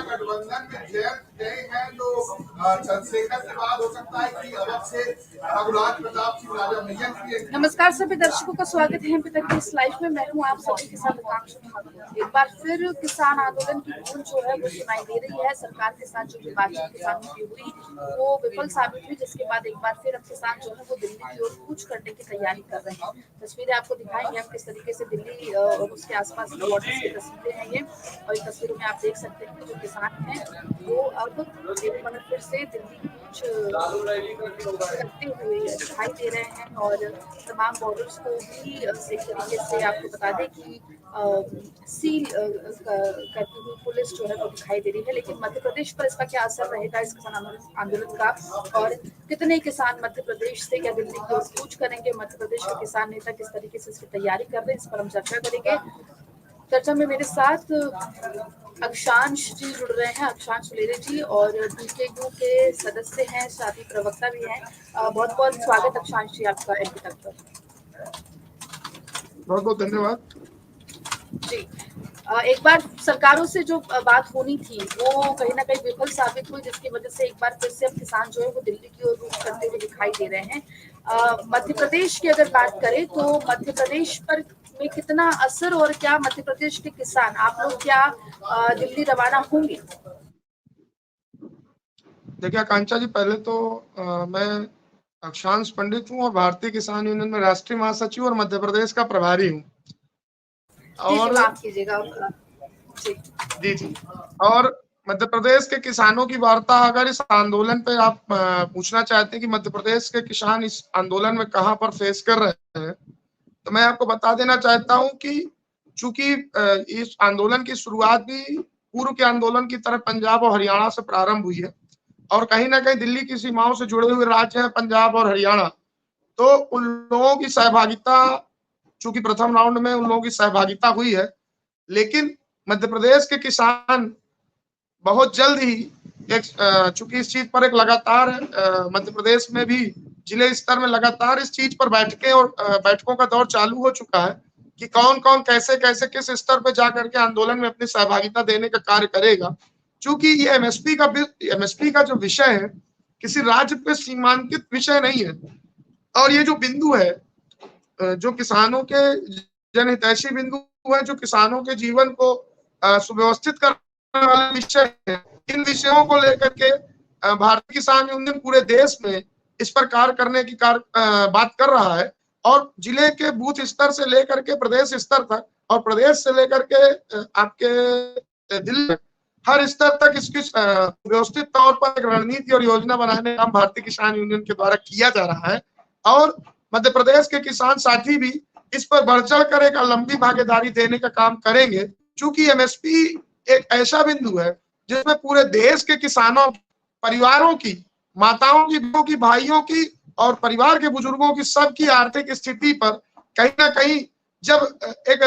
गठबंधन में जय जय है तो चंद्रशेखर से बात हो सकता है कि अलग से रघुराज प्रताप सिंह राजा मैया की। नमस्कार सभी दर्शकों का स्वागत है अभी तक की इस लाइव में। मैं हूं आप सभी के साथ आकांक्षा। एक बार फिर किसान आंदोलन की धुन जो है वो सुनाई दे रही है। सरकार के साथ जो बातचीत किसानों की हुई वो विफल साबित हुई, जिसके बाद एक बार फिर अब किसान जो है वो दिल्ली की ओर कूच करने की तैयारी कर रहे हैं। तस्वीरें आपको दिखाएंगे हम किस तरीके से दिल्ली और उसके आसपास की बॉर्डर्स की तस्वीरें हैं ये, और इन तस्वीरों में आप देख सकते हैं जो किसान हैं वो अब एक बार फिर से दिल्ली कूच करते हुए दिखाई दे रहे हैं। और तमाम बॉर्डर्स को भी एक तरीके से आपको बता दें कि सील करती हुई पुलिस जो है वो दिखाई दे रही है। लेकिन मध्य प्रदेश पर इसका क्या असर रहेगा इस किसान आंदोलन का, और कितने किसान मध्य प्रदेश से क्या दिल्ली की ओर कूच करेंगे, मध्य प्रदेश के किसान नेता किस तरीके से इसकी तैयारी कर रहे हैं, इस पर हम चर्चा करेंगे। चर्चा में मेरे साथ अक्षांश जी जुड़ रहे हैं, अक्षांश सुलेरे जी, और डीकेयू के सदस्य हैं, साथ ही प्रवक्ता भी हैं। बहुत बहुत स्वागत अक्षांश जी आपका एमपी तक पर। बहुत बहुत धन्यवाद जी। एक बार सरकारों से जो बात होनी थी वो कहीं ना कहीं विफल साबित हुई, जिसकी वजह से एक बार फिर से अब किसान जो है वो दिल्ली की ओर रुख करते हुए दिखाई दे रहे हैं। मध्य प्रदेश की अगर बात करें तो मध्य प्रदेश पर में कितना असर, और क्या मध्य प्रदेश के किसान आप लोग क्या दिल्ली रवाना होंगे? देखिए आकांक्षा जी, पहले तो मैं अक्षांश पंडित हूँ और भारतीय किसान यूनियन में राष्ट्रीय महासचिव और मध्य प्रदेश का प्रभारी हूँ। और माफ कीजिएगा जी और मध्य प्रदेश के किसानों की वार्ता अगर इस आंदोलन पे आप पूछना चाहते हैं कि मध्य प्रदेश के किसान इस आंदोलन में कहां पर फेस कर रहे हैं, तो मैं आपको बता देना चाहता हूं कि चूंकि इस आंदोलन की शुरुआत भी पूर्व के आंदोलन की तरह पंजाब और हरियाणा से प्रारंभ हुई है, और कहीं ना कहीं दिल्ली की सीमाओं से जुड़े हुए राज्य हैं पंजाब और हरियाणा। तो उन लोगों की सहभागिता, चूंकि प्रथम राउंड में उन लोगों की सहभागिता हुई है, लेकिन मध्य प्रदेश के किसान बहुत जल्द ही चूंकि इस चीज पर एक लगातार मध्य प्रदेश में भी जिले स्तर में लगातार इस चीज पर बैठकों का दौर चालू हो चुका है कि कौन कौन कैसे कैसे किस स्तर पे जाकर के आंदोलन में अपनी सहभागिता देने का कार्य करेगा। चूंकि ये एमएसपी का जो विषय है किसी राज्य पे सीमांकित विषय नहीं है, और ये जो बिंदु है जो किसानों के जनहितैषी बिंदु है, जो किसानों के जीवन को सुव्यवस्थित करने वाले विषय है, इन विषयों को लेकर के भारतीय किसान यूनियन पूरे देश में इस पर कार्य करने की बात कर रहा है। और जिले के बूथ स्तर से लेकर के प्रदेश स्तर तक, और प्रदेश से लेकर के आपके दिल्ली हर स्तर तक इसकी व्यवस्थित तौर पर एक रणनीति और योजना बनाने का काम भारतीय किसान यूनियन के द्वारा किया जा रहा है। और मध्य प्रदेश के किसान साथी भी इस पर बढ़ चढ़ कर एक लंबी भागीदारी देने का काम करेंगे, क्योंकि एमएसपी एक ऐसा बिंदु है जिसमें पूरे देश के किसानों, परिवारों की, माताओं की, बहनों की, भाइयों की और परिवार के बुजुर्गों की सबकी आर्थिक स्थिति पर कहीं ना कहीं जब एक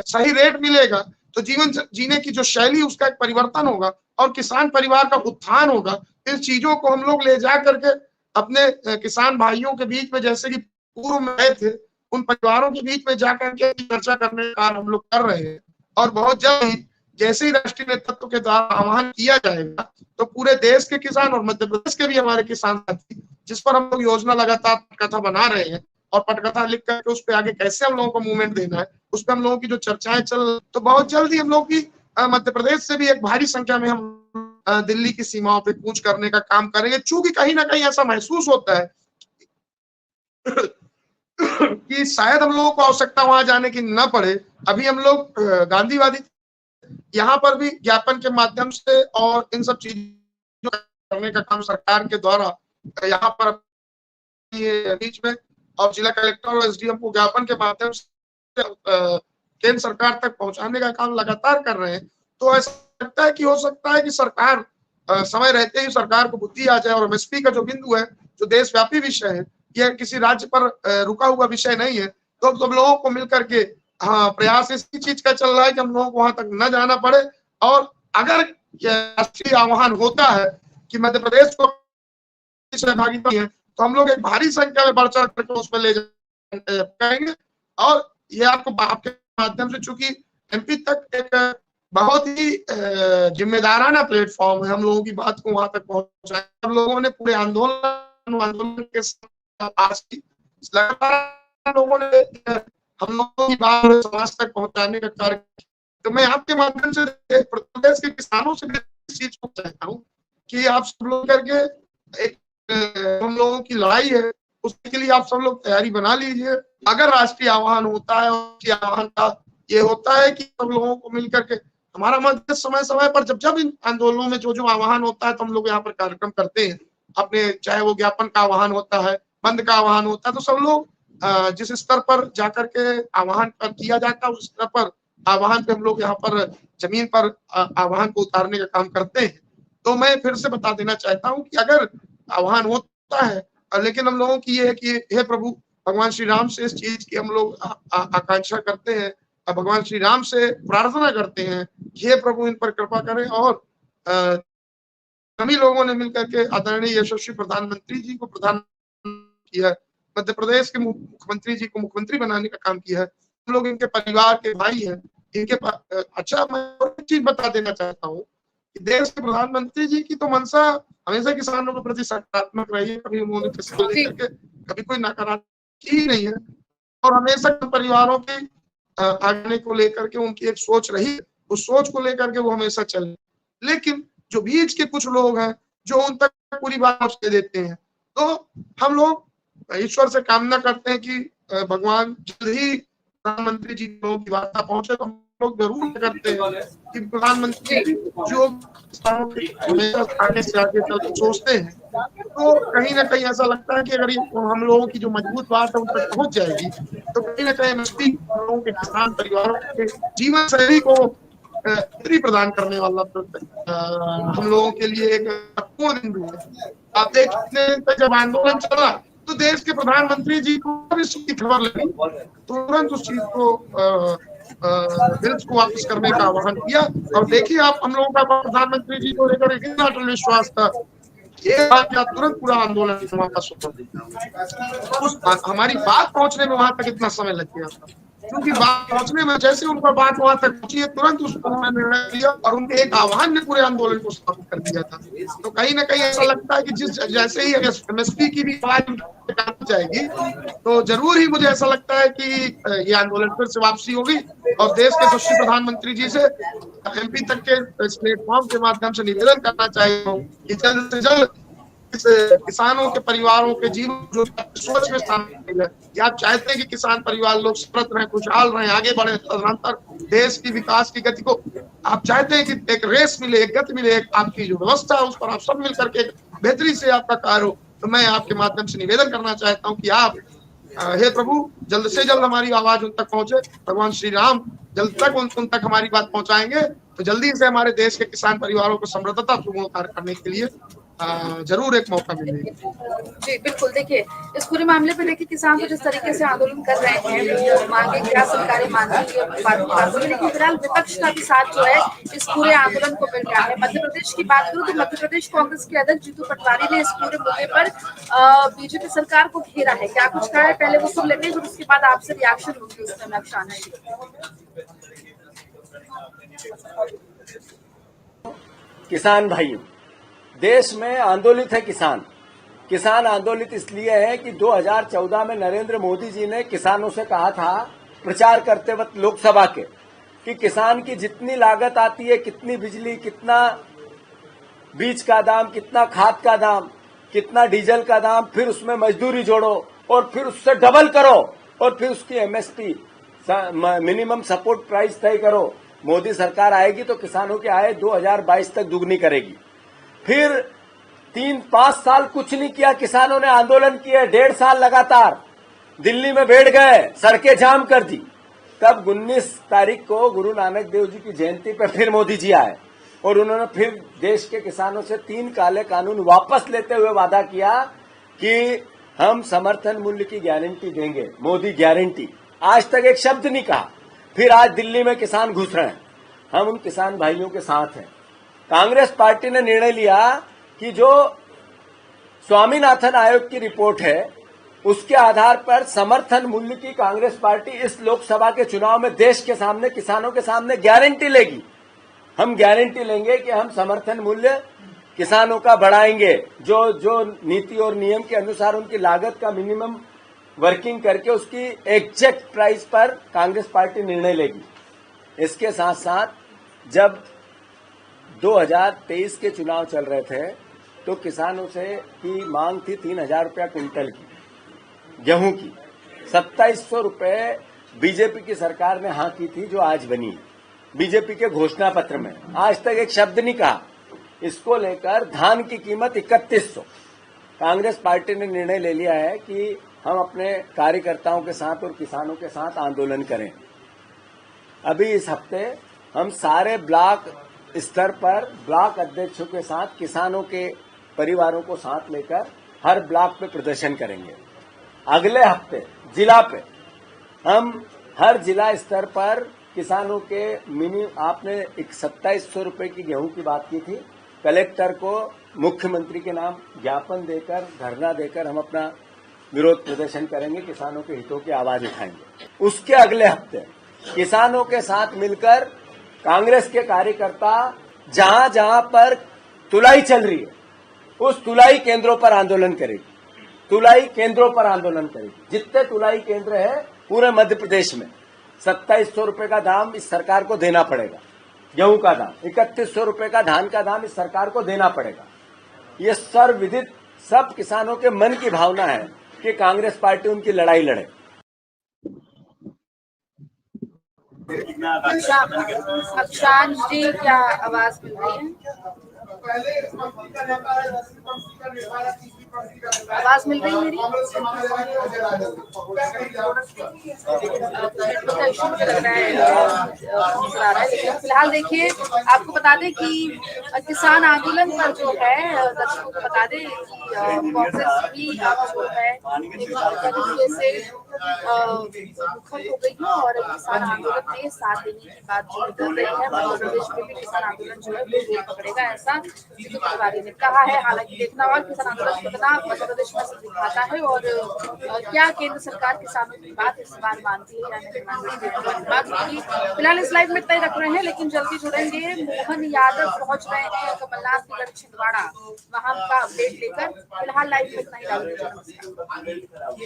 सही रेट मिलेगा तो जीवन जीने की जो शैली उसका एक परिवर्तन होगा और किसान परिवार का उत्थान होगा। इन चीजों को हम लोग ले जा करके अपने किसान भाइयों के बीच में, जैसे कि पूर्व में गए थे, उन परिवारों के बीच में जाकर के चर्चा करने का हम लोग कर रहे हैं। और बहुत जल्द ही जैसे ही राष्ट्रीय नेतृत्व के द्वारा आह्वान किया जाएगा तो पूरे देश के किसान और मध्य प्रदेश के भी हमारे किसान साथी, जिस पर हम लोग योजना लगातार पटकथा बना रहे हैं और पटकथा लिख करके उस पर आगे कैसे हम लोगों को मूवमेंट देना है, उस पर हम लोगों की जो चर्चाएं चल, तो बहुत जल्दी हम लोग की मध्य प्रदेश से भी एक भारी संख्या में हम दिल्ली की सीमाओं पे कूच करने का काम करेंगे। चूंकि कहीं ना कहीं ऐसा महसूस होता है कि शायद हम लोगों को आवश्यकता वहां जाने की न पड़े। अभी हम लोग गांधीवादी यहाँ पर भी ज्ञापन के माध्यम से और इन सब चीजों करने का काम सरकार के द्वारा यहाँ पर बीच में, और जिला कलेक्टर और एसडीएम को ज्ञापन के माध्यम से केंद्र सरकार तक पहुंचाने का काम लगातार कर रहे हैं। तो ऐसा लगता है कि हो सकता है कि सरकार समय रहते ही सरकार को बुद्धि आ जाए, और एमएसपी का जो बिंदु है, जो देशव्यापी विषय है, यह किसी राज्य पर रुका हुआ विषय नहीं है। तो अब सब लोगों को मिलकर के प्रयास इसी चीज का चल रहा है कि हम लोगों को वहां तक न जाना पड़े, और अगर राष्ट्रीय आह्वान होता है कि मध्य प्रदेश को सहभागिता है तो हम लोग एक भारी संख्या में बढ़ चढ़ करके उसमें ले जाएंगे। और ये आपको आपके माध्यम से, चूंकि एमपी तक एक बहुत ही जिम्मेदाराना प्लेटफॉर्म है हम लोगों की बात को वहां तक पहुंचाए। हम लोगों ने पूरे आंदोलन के लगातार लोगों ने हम लोगों की बात समाज तक पहुंचाने का कार्य। तो मैं आपके माध्यम से प्रदेश के किसानों से इस चीज को चाहता हूँ कि आप सब लोग करके एक हम लोगों की लड़ाई है, उसके लिए आप सब लोग तैयारी बना लीजिए। अगर राष्ट्रीय आह्वान होता है और आह्वान का ये होता है कि सब लोगों को मिलकर के हमारा मत समय समय पर जब इन आंदोलनों में जो आह्वान होता है तो हम लोग यहाँ पर कार्यक्रम करते हैं अपने, चाहे वो ज्ञापन का आह्वान होता है, बंद का आह्वान होता है, तो सब लोग जिस स्तर पर जाकर के आह्वान किया जाता है उस स्तर पर आह्वान पे हम लोग यहाँ पर जमीन पर आह्वान को उतारने का काम करते हैं। तो मैं फिर से बता देना चाहता हूँ कि अगर आह्वान होता है, लेकिन हम लोगों की ये है कि हे प्रभु भगवान श्री राम से इस चीज की हम लोग आकांक्षा करते हैं, भगवान श्री राम से प्रार्थना करते हैं कि हे प्रभु इन पर कृपा करें। और सभी लोगों ने मिलकर के आदरणीय यशस्वी प्रधानमंत्री जी को प्रधान किया, मध्य प्रदेश के मुख्यमंत्री जी को मुख्यमंत्री बनाने का काम किया है। हम लोग इनके परिवार के भाई हैं, इनके अच्छा मैं एक चीज बता देना चाहता हूँ कि देश के प्रधानमंत्री जी की तो मंशा हमेशा किसानों के प्रति सकारात्मक रही है, कभी उन्होंने किसी को लेकर के कभी कोई नकारात्मक ही नहीं है, और हमेशा परिवारों के आगे को लेकर के उनकी एक सोच रही, उस सोच को लेकर के वो हमेशा चले। लेकिन जो बीच के कुछ लोग हैं जो उन तक पूरी बात पहुंच देते हैं, तो हम लोग ईश्वर से कामना करते हैं कि भगवान जल्द ही प्रधानमंत्री जी लोगों की वार्ता पहुंचे। तो हम लोग जरूर करते हैं कि प्रधानमंत्री जो हमेशा आगे से आगे चल सोचते हैं, तो कहीं ना कहीं ऐसा लगता है कि अगर हम लोगों की जो मजबूत बात है उन तक पहुंच जाएगी तो कहीं ना कहीं लोगों के किसान परिवारों के जीवन शैली को बेहतरी प्रदान करने वाला हम लोगों के लिए एक महत्वपूर्ण बिंदु है। आप देखते हैं जब आंदोलन चला तो देश के प्रधानमंत्री जी को भी इसकी खबर लगी, तुरंत उस चीज को बिल्स को वापस करने का आह्वान किया। और देखिए आप हम लोगों का प्रधानमंत्री जी को लेकर इतना अटल विश्वास था, ये बात क्या तुरंत पूरा आंदोलन वापस होता। हमारी बात पहुंचने में वहां तक इतना समय लग गया था, क्योंकि बात पहुंचने में जैसे उनका बात वहां तक पहुंची है तुरंत उसको उन्होंने निर्णय लिया और उनके एक आह्वान ने पूरे आंदोलन को समाप्त कर दिया था। तो कहीं ना कहीं ऐसा लगता है कि जिस जैसे ही एमएसपी की भी आवाज जाएगी तो जरूर ही मुझे ऐसा लगता है कि ये आंदोलन फिर से वापसी होगी। और देश के यशस्वी प्रधानमंत्री जी से एमपी तक के इस प्लेटफॉर्म के माध्यम से निवेदन करना चाहिए कि जल्द से जल्द किसानों के परिवारों के जीवन जो सोच में शामिल है कि आप चाहते हैं कि किसान परिवार लोग समृद्ध रहें, खुशहाल रहें, आगे बढ़े, तदनंतर देश की विकास की गति को आप चाहते हैं कि एक रेस मिले, एक गति मिले, एक आपकी जो व्यवस्था है उस पर आप सब मिलकर के बेहतरी से आपका कार्य हो। तो मैं आपके माध्यम से निवेदन करना चाहता हूँ कि आप हे प्रभु जल्द से जल्द हमारी आवाज उन तक पहुंचे। भगवान श्री राम जल्द तक उन तक हमारी बात पहुंचाएंगे तो जल्दी से हमारे देश के किसान परिवारों को समृद्धता पूर्ण कार्य करने के लिए जरूर एक मौका मिलेगा। जी बिल्कुल, देखिए इस पूरे मामले पे देखिए किसान तो जिस तरीके से आंदोलन कर रहे हैं वो मांगे क्या सरकारें मानती है, लेकिन फिलहाल विपक्ष का भी साथ जो है इस पूरे आंदोलन को मिल रहा है। मध्य प्रदेश की बात करूँ तो मध्य प्रदेश कांग्रेस के अध्यक्ष जीतू पटवारी ने इस पूरे मुद्दे पर बीजेपी सरकार को घेरा है, क्या कुछ कहा है पहले वो सुन लेते हैं, उसके बाद आपसे रिएक्शन होगी उसमें। नक्शान किसान भाइयों, देश में आंदोलित है किसान आंदोलित इसलिए है कि 2014 में नरेंद्र मोदी जी ने किसानों से कहा था प्रचार करते वक्त लोकसभा के कि किसान की जितनी लागत आती है, कितनी बिजली, कितना बीज का दाम, कितना खाद का दाम, कितना डीजल का दाम, फिर उसमें मजदूरी जोड़ो और फिर उससे डबल करो और फिर उसकी एमएसपी मिनिमम सपोर्ट प्राइस तय करो। मोदी सरकार आएगी तो किसानों की आय 2022 तक दुगनी करेगी। फिर 3-5 साल कुछ नहीं किया, किसानों ने आंदोलन किए, 1.5 साल लगातार दिल्ली में बैठ गए, सड़कें जाम कर दी। तब 19 तारीख को गुरु नानक देव जी की जयंती पर फिर मोदी जी आए और उन्होंने फिर देश के किसानों से 3 काले कानून वापस लेते हुए वादा किया कि हम समर्थन मूल्य की गारंटी देंगे, मोदी गारंटी। आज तक एक शब्द नहीं कहा। फिर आज दिल्ली में किसान घुस रहे हैं, हम उन किसान भाइयों के साथ हैं। कांग्रेस पार्टी ने निर्णय लिया कि जो स्वामीनाथन आयोग की रिपोर्ट है उसके आधार पर समर्थन मूल्य की कांग्रेस पार्टी इस लोकसभा के चुनाव में देश के सामने, किसानों के सामने गारंटी लेगी हम गारंटी लेंगे कि हम समर्थन मूल्य किसानों का बढ़ाएंगे, जो नीति और नियम के अनुसार उनकी लागत का मिनिमम वर्किंग करके उसकी एग्जैक्ट प्राइस पर कांग्रेस पार्टी निर्णय लेगी। इसके साथ साथ जब 2023 के चुनाव चल रहे थे तो किसानों से की मांग थी 3,000 रुपया क्विंटल की गेहूं की, 2700 रुपये बीजेपी की सरकार ने हाँ की थी, जो आज बनी है बीजेपी के घोषणा पत्र में। आज तक एक शब्द नहीं कहा। इसको लेकर धान की कीमत 3100। कांग्रेस पार्टी ने निर्णय ले लिया है कि हम अपने कार्यकर्ताओं के साथ और किसानों के साथ आंदोलन करें। अभी इस हफ्ते हम सारे ब्लॉक स्तर पर ब्लॉक अध्यक्षों के साथ किसानों के परिवारों को साथ लेकर हर ब्लॉक पे प्रदर्शन करेंगे। अगले हफ्ते जिला पे हम हर जिला स्तर पर किसानों के आपने 2700 रुपए की गेहूं की बात की थी, कलेक्टर को मुख्यमंत्री के नाम ज्ञापन देकर धरना देकर हम अपना विरोध प्रदर्शन करेंगे, किसानों के हितों की आवाज उठाएंगे। उसके अगले हफ्ते किसानों के साथ मिलकर कांग्रेस के कार्यकर्ता जहां जहां पर तुलाई चल रही है उस तुलाई केंद्रों पर आंदोलन करेगी। तुलाई केंद्रों पर आंदोलन करेगी। जितने तुलाई केंद्र है पूरे मध्य प्रदेश में 2700 रुपए का दाम इस सरकार को देना पड़ेगा। गेहूं का दाम 3100 रुपए का धान का दाम इस सरकार को देना पड़ेगा। ये सर्वविदित सब किसानों के मन की भावना है कि कांग्रेस पार्टी उनकी लड़ाई लड़े। अक्षांश जी, क्या आवाज मिल रही है? आवाज मिल रही है मेरी? लेकिन फिलहाल देखिए, आपको बता दें कि किसान आंदोलन पर जो है दर्शकों को बता दें कि कांग्रेस भी अब जो है एक तरीके से मुखर हो गई है और किसान आंदोलन में साथ देने की बात जो कर रही है। मध्य प्रदेश में भी किसान आंदोलन जो है वो जोर पकड़ेगा, ऐसा जीतू पटवारी ने कहा है। हालांकि देखना होगा किसान आंदोलन कितना मध्य प्रदेश में असर दिखाता है और क्या केंद्र सरकार किसानों की बात इस बार मानती है या नहीं। फिलहाल इस लाइव में तय रख रहे हैं, लेकिन जल्दी जुड़ेंगे। मोहन यादव पहुंच रहे हैं कमलनाथ नगर छिंदवाड़ा, वहां का अपडेट लेकर। फिलहाल लाइव में इतना ही।